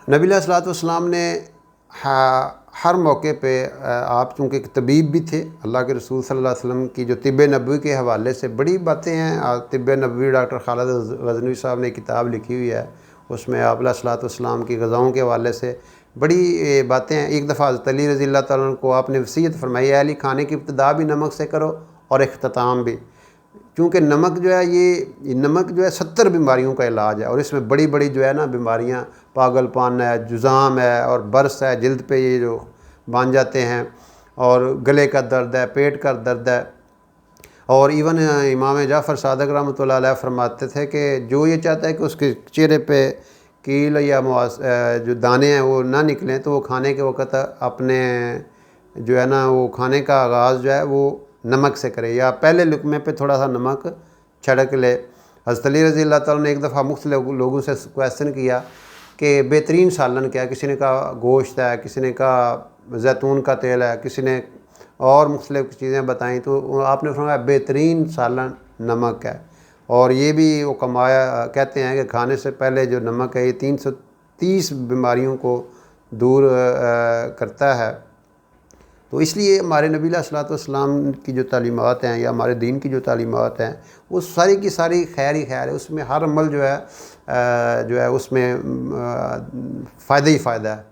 نبی علیہ الصلوۃ والسلام نے ہر موقع پہ آپ چونکہ ایک طبیب بھی تھے، اللہ کے رسول صلی اللہ علیہ وسلم کی جو طب نبوی کے حوالے سے بڑی باتیں ہیں، طب نبوی ڈاکٹر خالد غزنوی صاحب نے کتاب لکھی ہوئی ہے، اس میں آپ علیہ الصلوۃ والسلام کی غزاؤں کے حوالے سے بڑی باتیں ہیں۔ ایک دفعہ حضرت علی رضی اللہ تعالیٰ عنہ کو آپ نے وصیت فرمائی، اے علی کھانے کی ابتدا بھی نمک سے کرو اور اختتام بھی، کیونکہ نمک جو ہے یہ نمک جو ہے 70 بیماریوں کا علاج ہے، اور اس میں بڑی بڑی جو ہے نا بیماریاں، پاگل پان ہے، جزام ہے اور برس ہے، جلد پہ یہ جو بان جاتے ہیں، اور گلے کا درد ہے، پیٹ کا درد ہے، اور ایون امام جعفر صادق رحمۃ اللہ علیہ فرماتے تھے کہ جو یہ چاہتا ہے کہ اس کے چہرے پہ کیل یا جو دانے ہیں وہ نہ نکلیں، تو وہ کھانے کے وقت اپنے جو ہے نا وہ کھانے کا آغاز جو ہے وہ نمک سے کرے، یا پہلے لقمے پہ تھوڑا سا نمک چھڑک لے۔ حضرت علی رضی اللہ تعالیٰ نے ایک دفعہ مختلف لوگوں سے کویسچن کیا کہ بہترین سالن کیا ہے، کسی نے کہا گوشت ہے، کسی نے کہا زیتون کا تیل ہے، کسی نے اور مختلف چیزیں بتائیں، تو آپ نے فرمایا بہترین سالن نمک ہے، اور یہ بھی وہ کہتے ہیں کہ کھانے سے پہلے جو نمک ہے یہ 330 بیماریوں کو دور کرتا ہے۔ تو اس لیے ہمارے نبی علیہ الصلوۃ والسلام کی جو تعلیمات ہیں یا ہمارے دین کی جو تعلیمات ہیں وہ ساری کی ساری خیر ہی خیر ہے، اس میں ہر عمل جو ہے اس میں فائدہ ہی فائدہ ہے۔